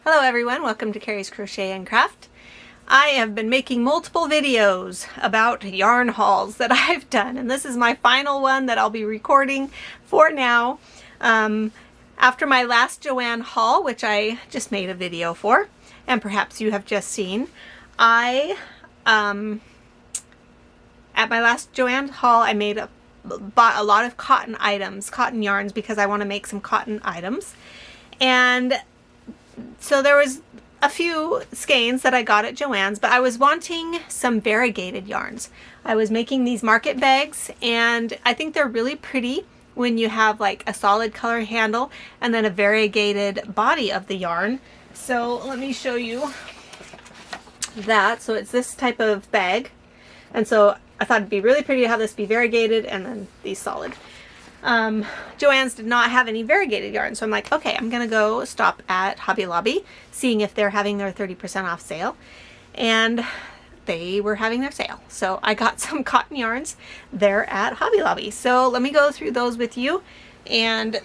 Hello everyone, welcome to Carrie's Crochet and Craft. I have been making multiple videos about yarn hauls that I've done, and this is my final one that I'll be recording for now. After my last Joann haul, which I just made a video for, and perhaps you have just seen, at my last Joann haul I bought a lot of cotton items, cotton yarns, because I want to make some cotton items. And so there was a few skeins that I got at Joann's, but I was wanting some variegated yarns. I was making these market bags, and I think they're really pretty when you have like a solid color handle and then a variegated body of the yarn. So let me show you that. So it's this type of bag, and so I thought it'd be really pretty to have this be variegated and then these solid. Joann's did not have any variegated yarn, so I'm like, okay, I'm gonna go stop at Hobby Lobby, seeing if they're having their 30% off sale, and they were having their sale. So I got some cotton yarns there at Hobby Lobby. So let me go through those with you and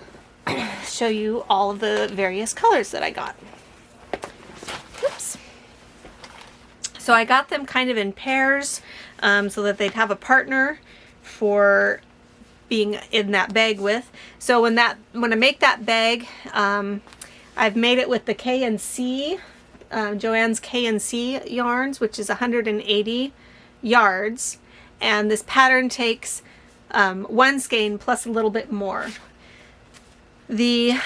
show you all of the various colors that I got. Oops. So I got them kind of in pairs, so that they'd have a partner for being in that bag with. So when I make that bag, I've made it with the K&C, Joann's K&C yarns, which is 180 yards, and this pattern takes one skein plus a little bit more. I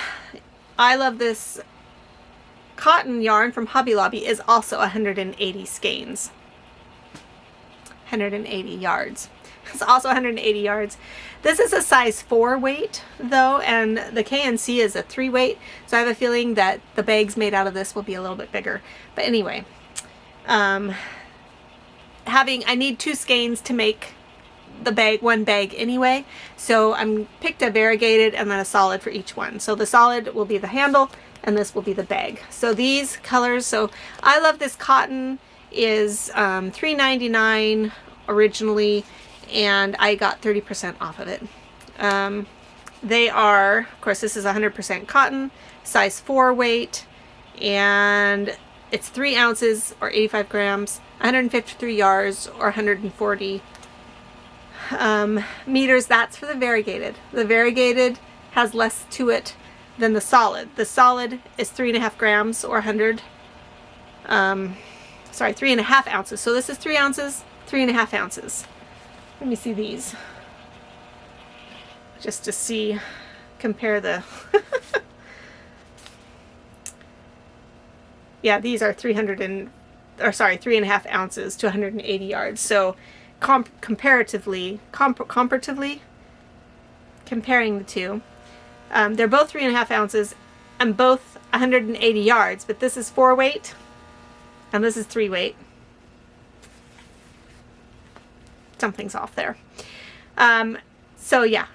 Love This cotton yarn from Hobby Lobby is also 180 skeins. 180 yards. It's also 180 yards. This is a size 4 weight though, and the K&C is a 3 weight, so I have a feeling that the bags made out of this will be a little bit bigger. But anyway, I need 2 skeins to make the bag, one bag anyway, so I picked a variegated and then a solid for each one. So the solid will be the handle and this will be the bag. So these colors, so I Love This cotton is $3.99 originally, and I got 30% off of it. They are, of course, this is 100% cotton, size 4 weight, and it's 3 ounces or 85 grams, 153 yards or 140 meters. That's for the variegated. The variegated has less to it than the solid. The solid is 3.5 grams or 3.5 ounces. So this is 3 ounces, 3.5 ounces. Let me see these, just to compare the, yeah, these are 3.5 ounces to 180 yards. So comparatively, comparing the two, they're both 3.5 ounces and both 180 yards, but this is 4 weight and this is 3 weight. Something's off there. So yeah,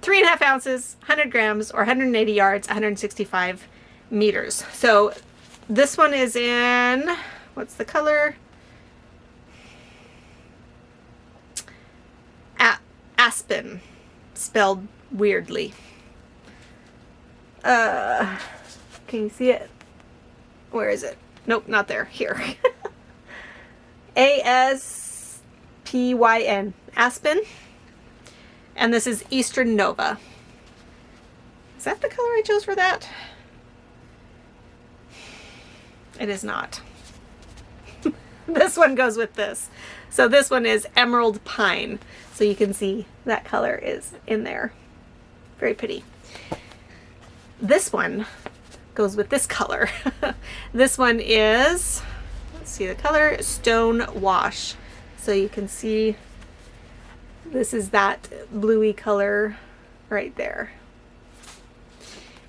3.5 ounces, 100 grams or 180 yards, 165 meters. So this one is in, what's the color? Aspen, spelled weirdly. Can you see it? Where is it? Nope, not there. Here. ASPYN, Aspen, and this is Eastern Nova. Is that the color I chose for that? It is not. This one goes with this. So this one is Emerald Pine. So you can see that color is in there. Very pretty. This one goes with this color. This one is, let's see the color, Stone Wash. So you can see this is that bluey color right there.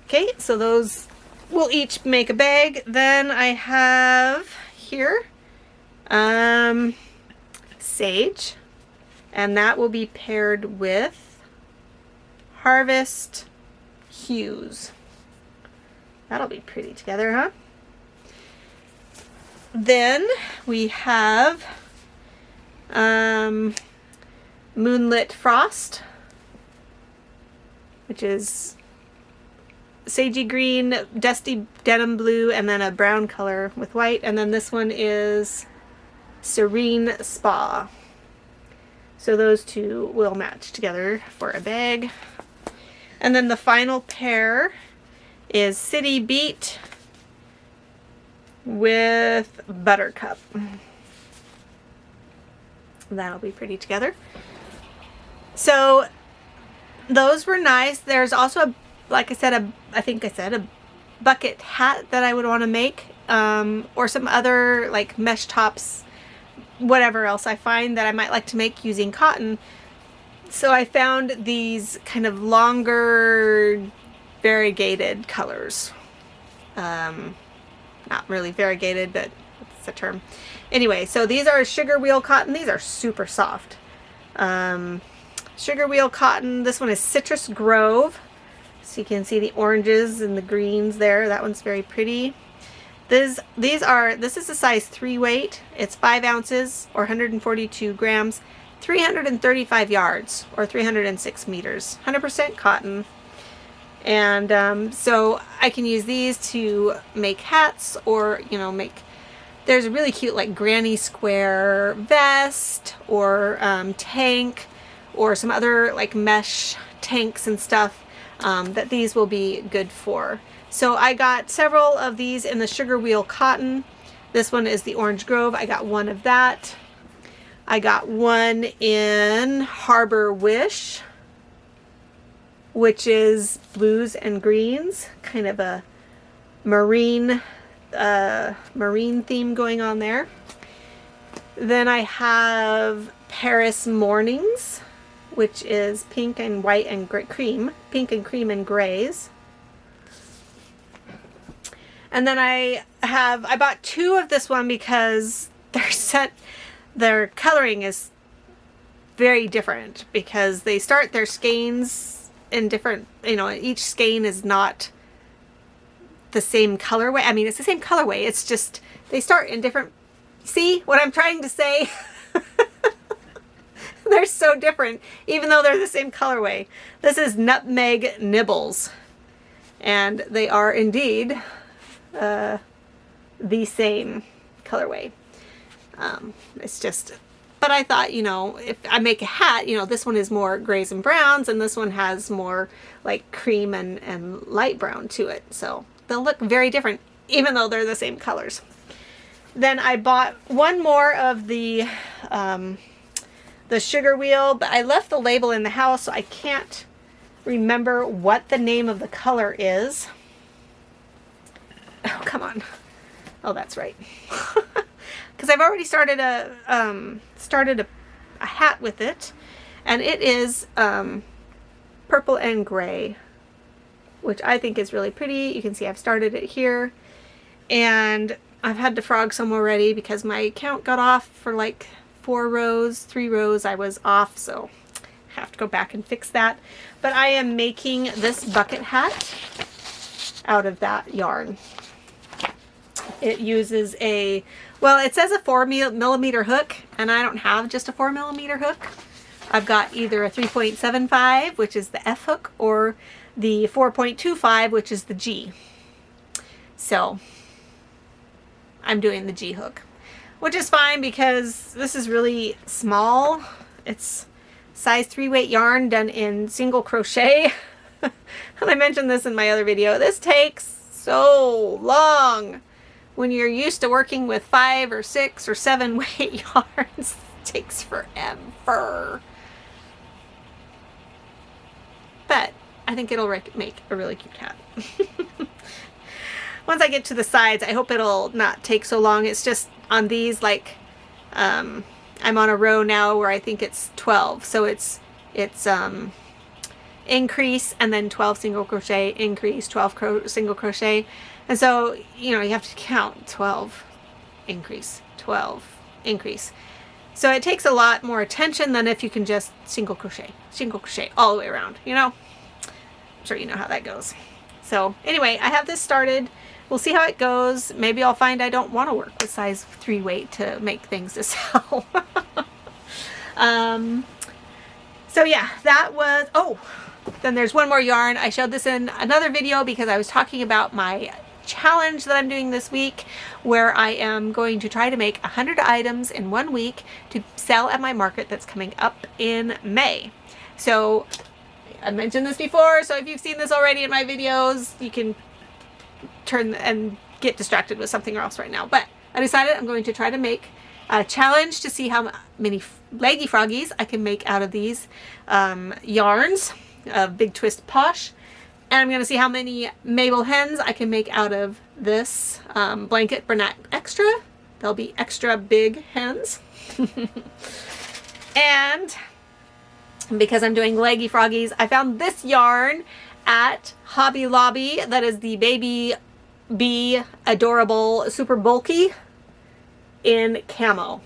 Okay, so those will each make a bag. Then I have here Sage, and that will be paired with Harvest Hues. That'll be pretty together, huh? Then we have Moonlit Frost, which is sagey green, dusty denim blue, and then a brown color with white. And then this one is Serene Spa. So those two will match together for a bag. And then the final pair is City Beat with Buttercup. That'll be pretty together. So those were nice. There's also, like I said, I think I said a bucket hat that I would want to make, or some other like mesh tops, whatever else I find that I might like to make using cotton. So I found these kind of longer variegated colors. Not really variegated, but that's the term. Anyway, so these are sugar wheel cotton. These are super soft. Sugar wheel cotton. This one is Citrus Grove. So you can see the oranges and the greens there. That one's very pretty. This is a size 3 weight. It's 5 ounces or 142 grams, 335 yards or 306 meters, 100% cotton. And so I can use these to make hats, or, you know, there's a really cute like granny square vest or tank, or some other like mesh tanks and stuff that these will be good for. So I got several of these in the sugar wheel cotton. This one is the Orange Grove. I got one of that. I got one in Harbor Wish, which is blues and greens, kind of a marine theme going on there. Then I have Paris Mornings, which is pink and white and cream, pink and cream and grays. And then I bought 2 of this one because their coloring is very different, because they start their skeins in different, you know, each skein is not the same colorway. I mean, it's the same colorway, it's just they start in different, see what I'm trying to say? They're so different, even though they're the same colorway. This is Nutmeg Nibbles, and they are indeed the same colorway. It's just, but I thought, you know, if I make a hat, you know, this one is more grays and browns, and this one has more like cream and light brown to it. So they'll look very different, even though they're the same colors. Then I bought one more of the sugar wheel, but I left the label in the house, so I can't remember what the name of the color is. Oh, come on. Oh, that's right. Because I've already started a hat with it, and it is purple and gray, which I think is really pretty. You can see I've started it here, and I've had to frog some already because my count got off for like 3 rows I was off, so I have to go back and fix that. But I am making this bucket hat out of that yarn. It uses it says a 4mm hook, and I don't have just a 4mm hook. I've got either a 3.75, which is the F hook, or the 4.25, which is the G. So I'm doing the G hook, which is fine because this is really small. It's size 3 weight yarn done in single crochet. And I mentioned this in my other video. This takes so long. When you're used to working with 5 or 6 or 7 weight yarns, it takes forever. But I think it'll make a really cute hat. Once I get to the sides, I hope it'll not take so long. It's just on these, like, I'm on a row now where I think it's 12. So it's increase and then 12 single crochet, increase, 12 single crochet. And so, you know, you have to count 12, increase, 12, increase. So it takes a lot more attention than if you can just single crochet all the way around, you know? I'm sure you know how that goes. So anyway, I have this started. We'll see how it goes. Maybe I'll find I don't want to work with size 3 weight to make things to sell. So yeah, that was, oh, Then there's one more yarn. I showed this in another video because I was talking about my challenge that I'm doing this week, where I am going to try to make 100 items in 1 week to sell at my market that's coming up in May. So I mentioned this before, so if you've seen this already in my videos, you can turn and get distracted with something else right now. But I decided I'm going to try to make a challenge to see how many leggy froggies I can make out of these yarns of Big Twist Posh. And I'm going to see how many Mabel hens I can make out of this blanket Bernat Extra. They'll be extra big hens. And because I'm doing leggy froggies, I found this yarn at Hobby Lobby. That is the Baby Bee Adorable Super Bulky in camo.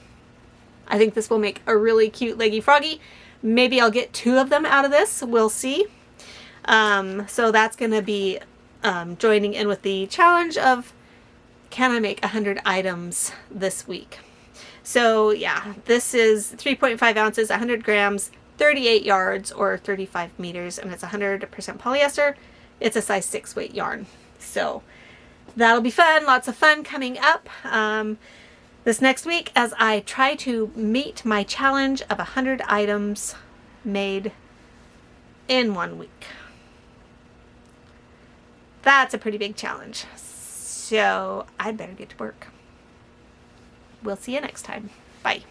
I think this will make a really cute leggy froggy. Maybe I'll get 2 of them out of this. We'll see. So that's going to be joining in with the challenge of, can I make 100 items this week? So yeah, this is 3.5 ounces, 100 grams, 38 yards or 35 meters, and it's 100% polyester. It's a size 6 weight yarn. So that'll be fun. Lots of fun coming up this next week as I try to meet my challenge of 100 items made in 1 week. That's a pretty big challenge. So I'd better get to work. We'll see you next time. Bye.